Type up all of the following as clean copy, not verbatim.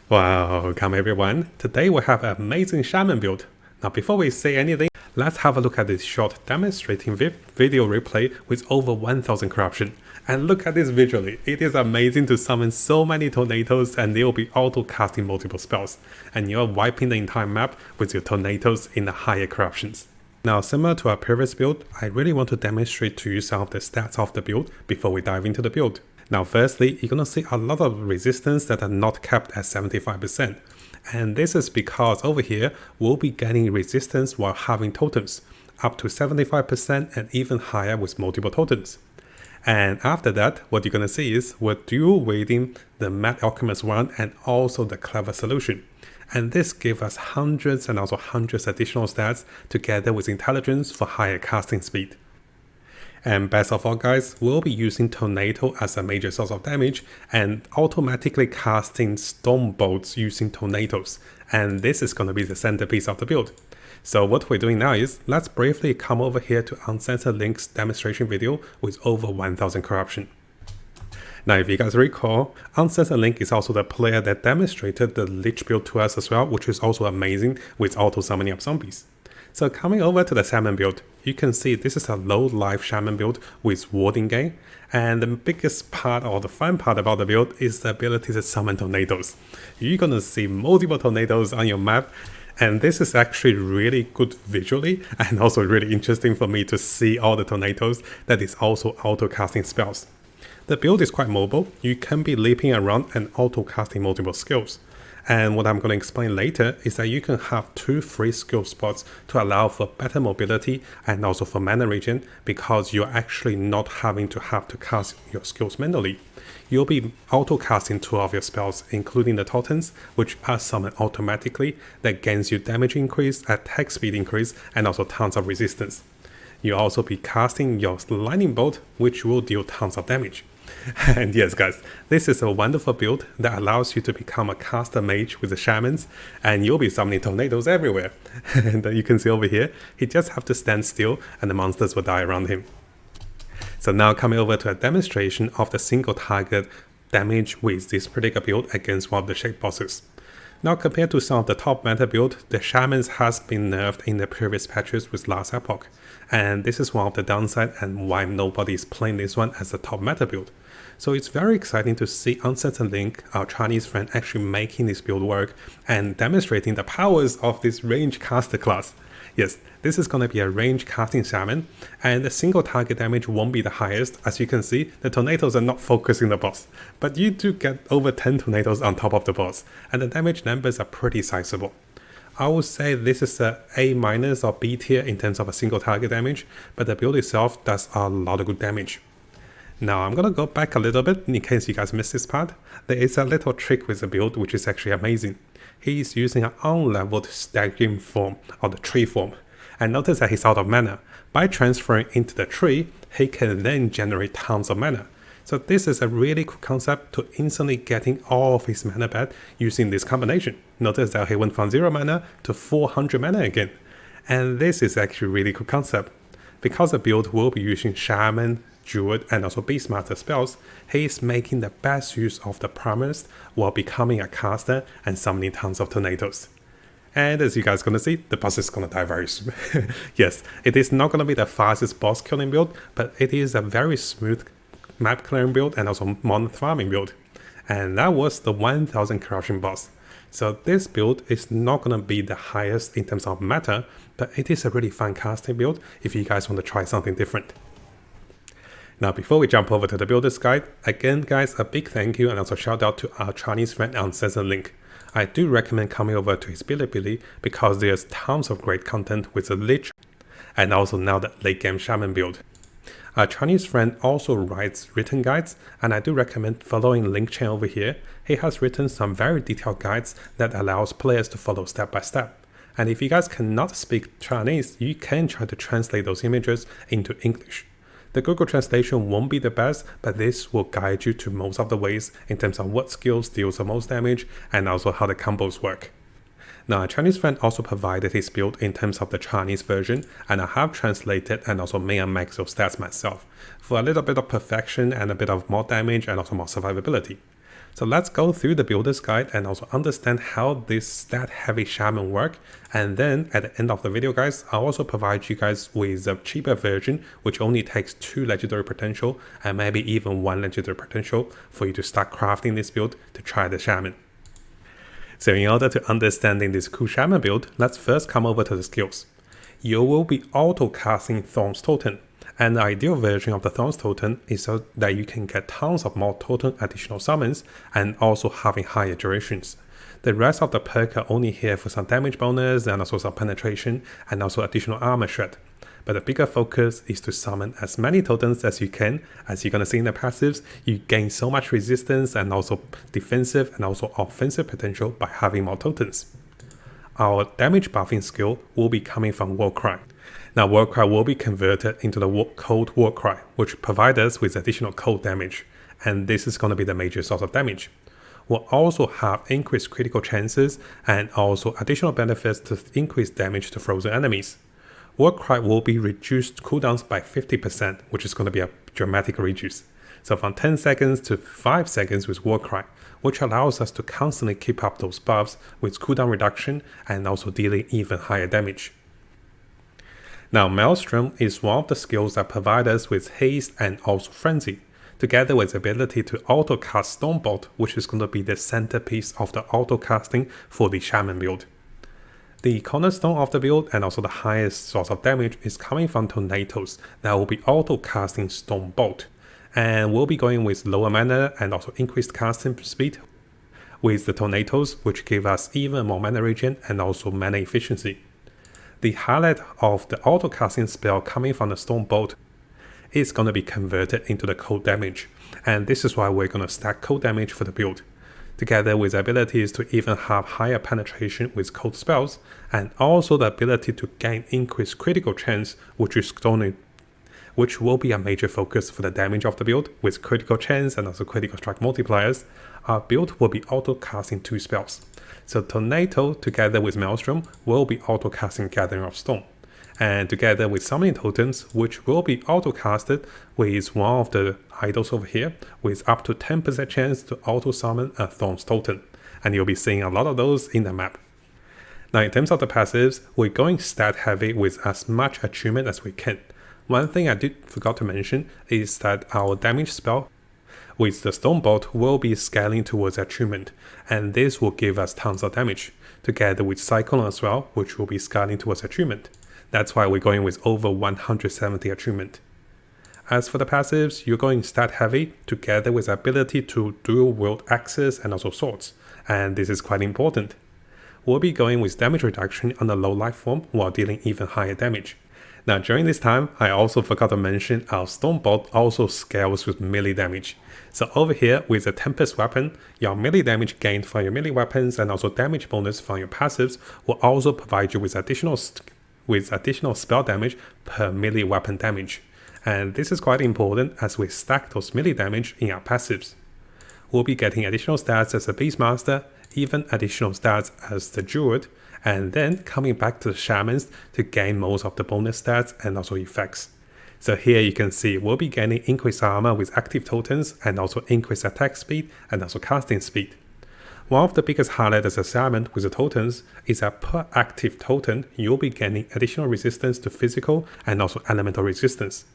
Welcome everyone, today we have an amazing Shaman build. Now before we say anything, let's have a look at this short demonstrating video replay with over 1000 corruption. And look at this visually, it is amazing to summon so many tornadoes and they will be auto casting multiple spells. And you're wiping the entire map with your tornadoes in the higher corruptions. Now similar to our previous build, I really want to demonstrate to you some of the stats of the build before we dive into the build. Now firstly, you're going to see a lot of resistance that are not capped at 75%. And this is because over here, we'll be getting resistance while having totems, up to 75% and even higher with multiple totems. And after that, what you're going to see is we're dual wielding the Mad Alchemist one and also the Clever Solution. And this gives us hundreds and also hundreds additional stats together with intelligence for higher casting speed. And best of all guys, we'll be using Tornado as a major source of damage and automatically casting Storm Bolts using Tornadoes. And this is going to be the centerpiece of the build. So what we're doing now is, let's briefly come over here to UncensoredLink's demonstration video with over 1000 corruption. Now if you guys recall, UncensoredLink is also the player that demonstrated the Lich build to us as well, which is also amazing with auto summoning of zombies. So coming over to the Shaman build, you can see this is a low life Shaman build with warding gain, and the biggest part or the fun part about the build is the ability to summon tornadoes. You're gonna see multiple tornadoes on your map, and this is actually really good visually and also really interesting for me to see all the tornadoes that is also auto casting spells. The build is quite mobile, you can be leaping around and auto casting multiple skills. And what I'm going to explain later is that you can have 2 free skill spots to allow for better mobility and also for mana regen, because you're actually not having to cast your skills manually. You'll be auto casting 2 of your spells, including the totems, which are summoned automatically, that gains you damage increase, attack speed increase, and also tons of resistance. You'll also be casting your lightning bolt, which will deal tons of damage. And yes guys, this is a wonderful build that allows you to become a caster mage with the shamans, and you'll be summoning tornadoes everywhere. And you can see over here, he just have to stand still and the monsters will die around him. So now coming over to a demonstration of the single target damage with this particular build against one of the shape bosses. Now compared to some of the top meta build, the shamans has been nerfed in the previous patches with last Epoch. And this is one of the downside and why nobody is playing this one as a top meta build. So it's very exciting to see UncensoredLink, our Chinese friend, actually making this build work and demonstrating the powers of this range caster class. Yes, this is going to be a range casting shaman, and the single target damage won't be the highest. As you can see, the tornadoes are not focusing the boss, but you do get over 10 tornadoes on top of the boss, and the damage numbers are pretty sizable. I would say this is a A- or B tier in terms of a single target damage, but the build itself does a lot of good damage. Now I'm gonna go back a little bit in case you guys missed this part. There is a little trick with the build which is actually amazing. He is using an unleveled staggering form, or the tree form. And notice that he's out of mana. By transferring into the tree, he can then generate tons of mana. So this is a really cool concept to instantly getting all of his mana back using this combination. Notice that he went from 0 mana to 400 mana again. And this is actually a really cool concept. Because the build will be using Shaman, Druid and also Beastmaster spells, he is making the best use of the promised while becoming a caster and summoning tons of tornadoes. And as you guys gonna see, the boss is gonna die very soon. Yes, it is not gonna be the fastest boss killing build, but it is a very smooth map clearing build and also monolith farming build. And that was the 1000 corruption boss. So this build is not gonna be the highest in terms of meta, but it is a really fun casting build if you guys want to try something different. Now before we jump over to the builder's guide, again guys, a big thank you and also shout out to our Chinese friend UncensoredLink. I do recommend coming over to his Bilibili because there's tons of great content with the Lich and also now the late game Shaman build. Our Chinese friend also writes written guides, and I do recommend following link chain over here. He has written some very detailed guides that allows players to follow step by step. And if you guys cannot speak Chinese, you can try to translate those images into English. The Google translation won't be the best, but this will guide you to most of the ways in terms of what skills deals the most damage and also how the combos work. Now, a Chinese friend also provided his build in terms of the Chinese version, and I have translated and also made a max of stats myself for a little bit of perfection and a bit of more damage and also more survivability. So let's go through the builder's guide and also understand how this stat heavy shaman work. And then at the end of the video guys, I'll also provide you guys with a cheaper version which only takes 2 legendary potential and maybe even 1 legendary potential for you to start crafting this build to try the shaman. So in order to understanding this cool shaman build, let's first come over to the skills. You will be auto casting Thorns Totem. And the ideal version of the Thorns Totem is so that you can get tons of more totem additional summons and also having higher durations. The rest of the perk are only here for some damage bonus and also some penetration and also additional armor shred. But the bigger focus is to summon as many totems as you can. As you're going to see in the passives, you gain so much resistance and also defensive and also offensive potential by having more totems. Our damage buffing skill will be coming from Warcry. Now Warcry will be converted into the cold Warcry, which provides us with additional cold damage, and this is going to be the major source of damage. We'll also have increased critical chances and also additional benefits to increase damage to frozen enemies. Warcry will be reduced cooldowns by 50%, which is going to be a dramatic reduce. So from 10 seconds to 5 seconds with Warcry, which allows us to constantly keep up those buffs with cooldown reduction and also dealing even higher damage. Now Maelstrom is one of the skills that provide us with haste and also frenzy, together with the ability to auto cast Stormbolt, which is going to be the centerpiece of the auto casting for the shaman build. The cornerstone of the build and also the highest source of damage is coming from Tornadoes that will be auto casting Stormbolt, and we'll be going with lower mana and also increased casting speed with the Tornadoes, which give us even more mana regen and also mana efficiency. The highlight of the auto casting spell coming from the Stormbolt is going to be converted into the cold damage, and this is why we're going to stack cold damage for the build, together with abilities to even have higher penetration with cold spells, and also the ability to gain increased critical chance, which will be a major focus for the damage of the build. With critical chance and also critical strike multipliers, our build will be auto casting 2 spells. So Tornado together with Maelstrom will be auto casting Gathering of Storm, and together with summoning totems, which will be auto casted with one of the idols over here with up to 10% chance to auto summon a Thorns Totem, and you'll be seeing a lot of those in the map. Now in terms of the passives, we're going stat heavy with as much attunement as we can. One thing I forgot to mention is that our damage spell with the Stormbolt will be scaling towards attunement, and this will give us tons of damage, together with Cyclone as well, which will be scaling towards attunement. That's why we're going with over 170 attunement. As for the passives, you're going stat heavy together with ability to dual wield axes and also swords, and this is quite important. We'll be going with damage reduction on the low life form while dealing even higher damage. Now during this time, I also forgot to mention our Stormbolt also scales with melee damage. So over here with the Tempest weapon, your melee damage gained from your melee weapons and also damage bonus from your passives will also provide you with additional spell damage per melee weapon damage. And this is quite important as we stack those melee damage in our passives. We'll be getting additional stats as a Beastmaster, even additional stats as the Druid, and then coming back to the Shamans to gain most of the bonus stats and also effects. So here you can see we'll be gaining increased armor with active totems and also increased attack speed and also casting speed. One of the biggest highlights as a Shaman with the totems is that per active totem you'll be gaining additional resistance to physical and also elemental resistance.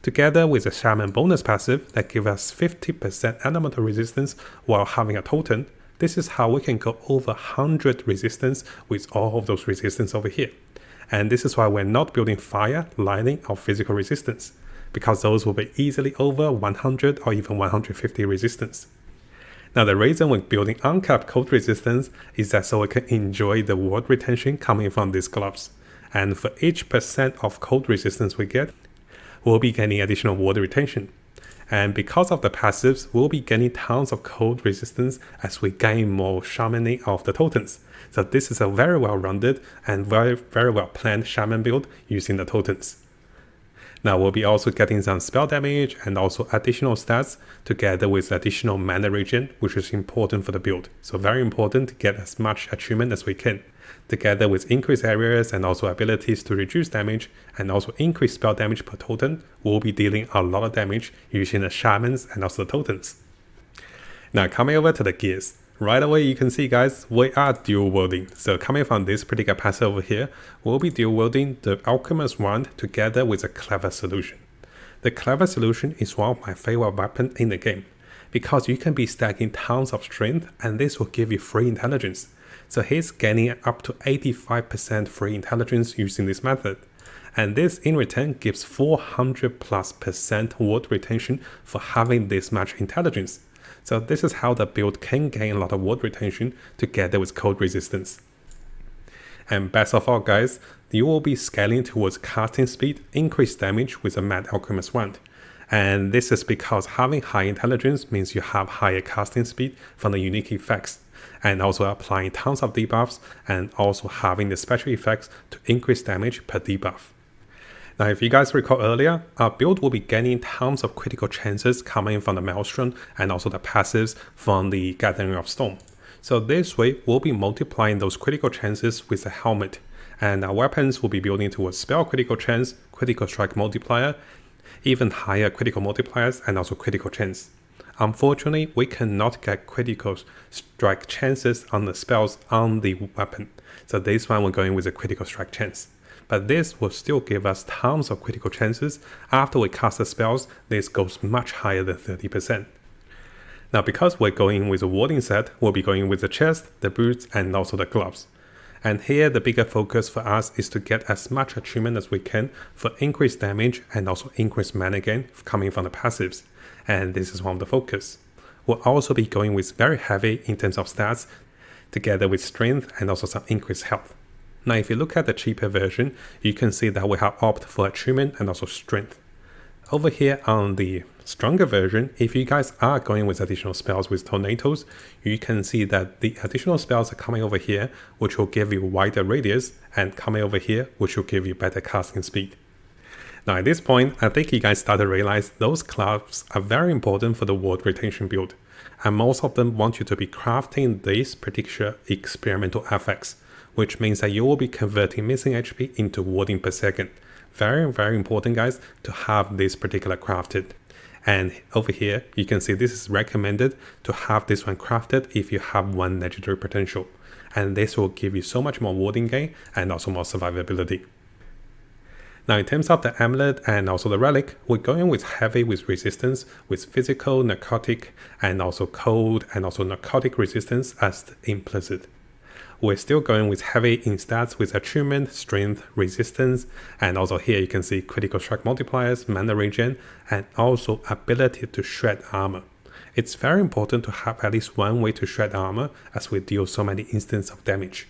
Together with the Shaman bonus passive that gives us 50% elemental resistance while having a totem, this is how we can go over 100 resistance with all of those resistance over here. And this is why we're not building fire, lightning or physical resistance, because those will be easily over 100 or even 150 resistance. Now the reason we're building uncapped cold resistance is that so we can enjoy the ward retention coming from these gloves. And for each % of cold resistance we get, we'll be getting additional ward retention. And because of the passives, we'll be getting tons of cold resistance as we gain more shamaning of the totems. So this is a very well rounded and very well planned shaman build using the totems. Now we'll be also getting some spell damage and also additional stats together with additional mana regen, which is important for the build. So very important to get as much achievement as we can, together with increased areas and also abilities to reduce damage and also increase spell damage per totem. We'll be dealing a lot of damage using the shamans and also the totems. Now coming over to the gears. Right away you can see guys, we are dual wielding. So coming from this particular passive over here, we'll be dual wielding the Alchemist Wand together with a Clever Solution. The Clever Solution is one of my favorite weapons in the game, because you can be stacking tons of strength and this will give you free intelligence. So he's gaining up to 85% free intelligence using this method. And this in return gives 400+% ward retention for having this much intelligence. So this is how the build can gain a lot of ward retention together with cold resistance. And best of all guys, you will be scaling towards casting speed, increased damage with a Mad Alchemist Wand. And this is because having high intelligence means you have higher casting speed from the unique effects, and also applying tons of debuffs and also having the special effects to increase damage per debuff. Now if you guys recall earlier, our build will be gaining tons of critical chances coming from the Maelstrom and also the passives from the Gathering of Storm. So this way we'll be multiplying those critical chances with the helmet, and our weapons will be building towards spell critical chance, critical strike multiplier, even higher critical multipliers and also critical chance. Unfortunately, we cannot get critical strike chances on the spells on the weapon, so this one we're going with a critical strike chance. But this will still give us tons of critical chances. After we cast the spells, this goes much higher than 30%. Now because we're going with a warding set, we'll be going with the chest, the boots and also the gloves. And here the bigger focus for us is to get as much achievement as we can for increased damage and also increased mana gain coming from the passives. And this is one of the focus. We'll also be going with very heavy in terms of stats, together with strength and also some increased health. Now if you look at the cheaper version, you can see that we have opted for achievement and also strength. Over here on the stronger version, if you guys are going with additional spells with tornadoes, you can see that the additional spells are coming over here, which will give you wider radius, and coming over here, which will give you better casting speed. Now at this point, I think you guys start to realize those clubs are very important for the ward retention build, and most of them want you to be crafting this particular experimental affix, which means that you will be converting missing HP into warding per second. Very important guys to have this particular crafted. And over here you can see this is recommended to have this one crafted if you have 1 legendary potential, and this will give you so much more warding gain and also more survivability. Now in terms of the amulet and also the relic, we're going with heavy with resistance, with physical, narcotic and also cold and also narcotic resistance as the implicit. We're still going with heavy in stats with achievement, strength, resistance, and also here you can see critical strike multipliers, mana regen, and also ability to shred armor. It's very important to have at least one way to shred armor as we deal so many instances of damage.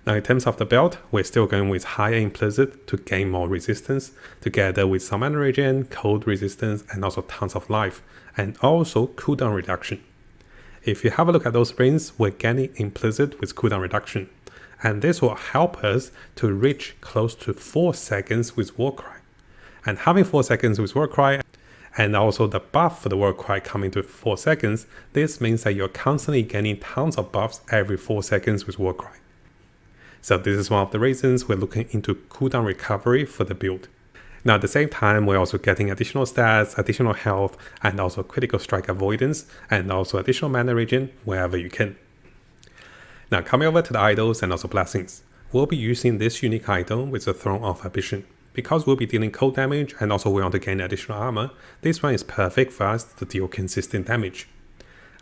Now in terms of the belt, we're still going with higher implicit to gain more resistance, together with some mana regen, cold resistance, and also tons of life, and also cooldown reduction. If you have a look at those rings, we're gaining implicit with cooldown reduction, and this will help us to reach close to 4 seconds with Warcry. And having 4 seconds with Warcry, and also the buff for the Warcry coming to 4 seconds, this means that you're constantly gaining tons of buffs every 4 seconds with Warcry. So this is one of the reasons we're looking into cooldown recovery for the build. Now at the same time, we're also getting additional stats, additional health, and also critical strike avoidance, and also additional mana regen wherever you can. Now coming over to the idols and also blessings. We'll be using this unique idol with the Throne of Ambition. Because we'll be dealing cold damage and also we want to gain additional armor, this one is perfect for us to deal consistent damage.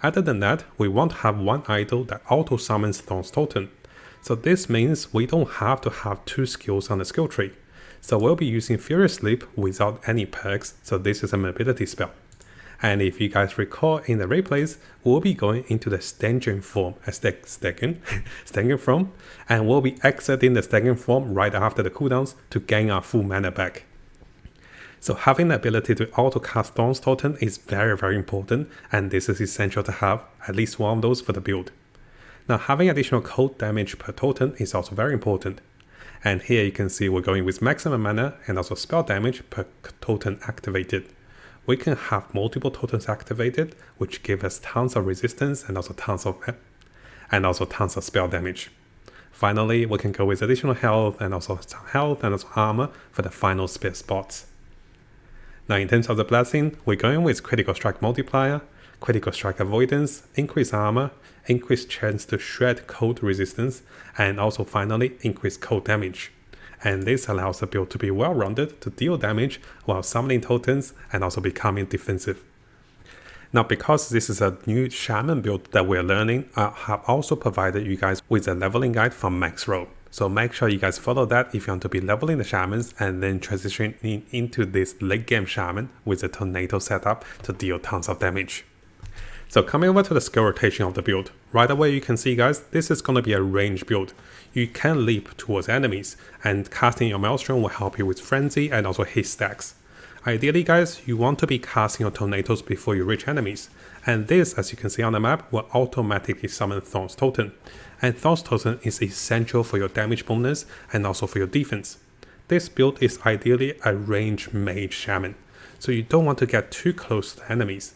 Other than that, we won't have one idol that auto summons Thorn's Totem. So this means we don't have to have 2 skills on the skill tree. So we'll be using Furious Sleep without any perks, so this is a mobility spell. And if you guys recall in the replays, we'll be going into the Stangen form, Stangen form, and we'll be exiting the Stangen form right after the cooldowns to gain our full mana back. So having the ability to auto-cast Thorn's Totem is very important, and this is essential to have at least one of those for the build. Now having additional cold damage per totem is also very important. And here you can see we're going with maximum mana and also spell damage per totem activated. We can have multiple totems activated, which give us tons of resistance and also tons of spell damage. Finally, we can go with additional health and also armor for the final spare spots. Now in terms of the blessing, we're going with critical strike multiplier, critical strike avoidance, increased armor, increased chance to shred cold resistance, and also finally increased cold damage. And this allows the build to be well-rounded to deal damage while summoning tokens and also becoming defensive. Now, because this is a new Shaman build that we're learning, I have also provided you guys with a leveling guide from Necro. So make sure you guys follow that if you want to be leveling the Shamans and then transitioning into this late game Shaman with a tornado setup to deal tons of damage. So coming over to the skill rotation of the build, right away you can see guys, this is going to be a range build. You can leap towards enemies, and casting your Maelstrom will help you with Frenzy and also hit stacks. Ideally guys, you want to be casting your tornadoes before you reach enemies, and this, as you can see on the map, will automatically summon Thorn's Totem. And Thorn's Totem is essential for your damage bonus and also for your defense. This build is ideally a range mage Shaman, so you don't want to get too close to enemies.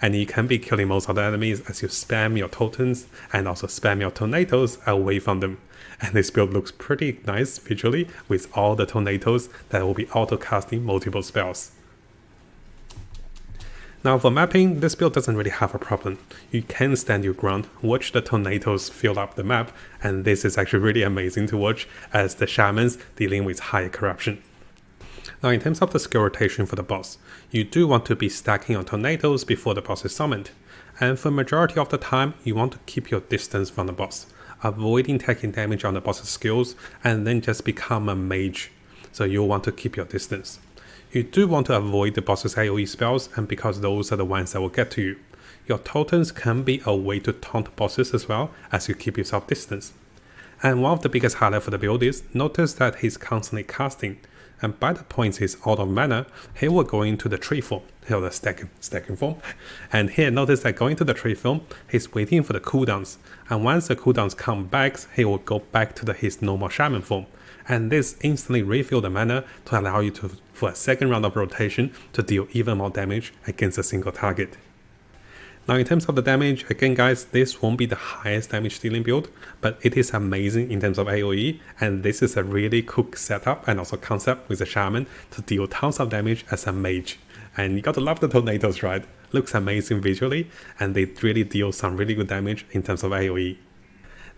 And you can be killing most of the enemies as you spam your tokens and also spam your tornadoes away from them. And this build looks pretty nice visually with all the tornadoes that will be auto casting multiple spells. Now for mapping, this build doesn't really have a problem. You can stand your ground, watch the tornadoes fill up the map, and this is actually really amazing to watch as the Shamans dealing with higher corruption. Now in terms of the skill rotation for the boss, you do want to be stacking on tornadoes before the boss is summoned. And for majority of the time, you want to keep your distance from the boss, avoiding taking damage on the boss's skills, and then just become a mage. So you'll want to keep your distance. You do want to avoid the boss's AOE spells, and because those are the ones that will get to you. Your tokens can be a way to taunt bosses as well as you keep yourself distance. And one of the biggest highlights for the build is, notice that he's constantly casting. And by the point he's out of mana, he will go into the tree form, the stacking form. And here notice that going to the tree form, he's waiting for the cooldowns. And once the cooldowns come back, he will go back to his normal Shaman form. And this instantly refill the mana to allow you for a second round of rotation to deal even more damage against a single target. Now in terms of the damage, again guys, this won't be the highest damage dealing build, but it is amazing in terms of AOE, and this is a really cool setup and also concept with a Shaman to deal tons of damage as a mage. And you gotta love the tornadoes, right? Looks amazing visually, and they really deal some really good damage in terms of AOE.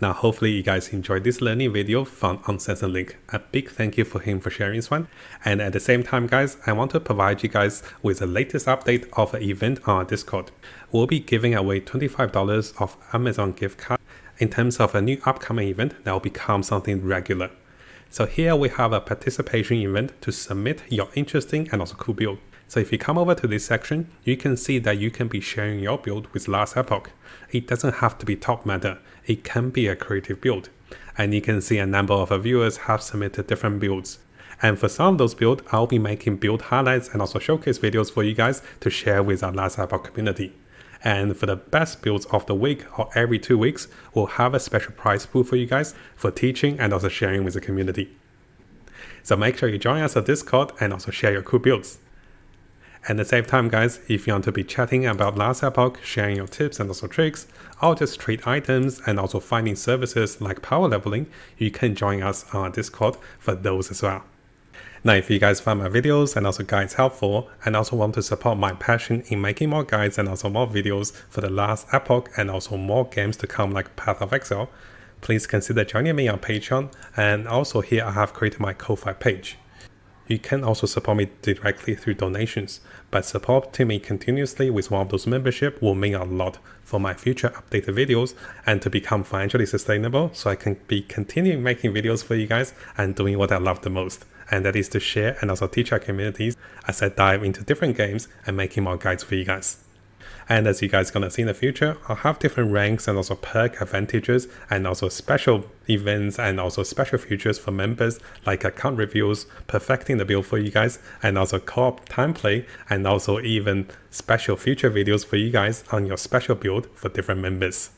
Now hopefully you guys enjoyed this learning video from UncensoredLink. A big thank you for him for sharing this one. And at the same time guys, I want to provide you guys with the latest update of an event on our Discord. We'll be giving away $25 of Amazon gift card in terms of a new upcoming event that will become something regular. So here we have a participation event to submit your interesting and also cool build. So if you come over to this section, you can see that you can be sharing your build with Last Epoch. It doesn't have to be top meta, it can be a creative build. And you can see a number of viewers have submitted different builds. And for some of those builds, I'll be making build highlights and also showcase videos for you guys to share with our Last Epoch community. And for the best builds of the week or every 2 weeks, we'll have a special prize pool for you guys for teaching and also sharing with the community. So make sure you join us on Discord and also share your cool builds. At the same time guys, if you want to be chatting about Last Epoch, sharing your tips and also tricks, or just trade items and also finding services like power leveling, you can join us on our Discord for those as well. Now if you guys find my videos and also guides helpful, and also want to support my passion in making more guides and also more videos for the Last Epoch and also more games to come like Path of Exile, please consider joining me on Patreon, and also here I have created my Ko-Fi page. You can also support me directly through donations, but supporting me continuously with one of those memberships will mean a lot for my future updated videos and to become financially sustainable, so I can be continuing making videos for you guys and doing what I love the most, and that is to share and also teach our communities as I dive into different games and making more guides for you guys. And as you guys gonna see in the future, I'll have different ranks and also perk advantages and also special events and also special features for members like account reviews, perfecting the build for you guys, and also co-op time play, and also even special future videos for you guys on your special build for different members.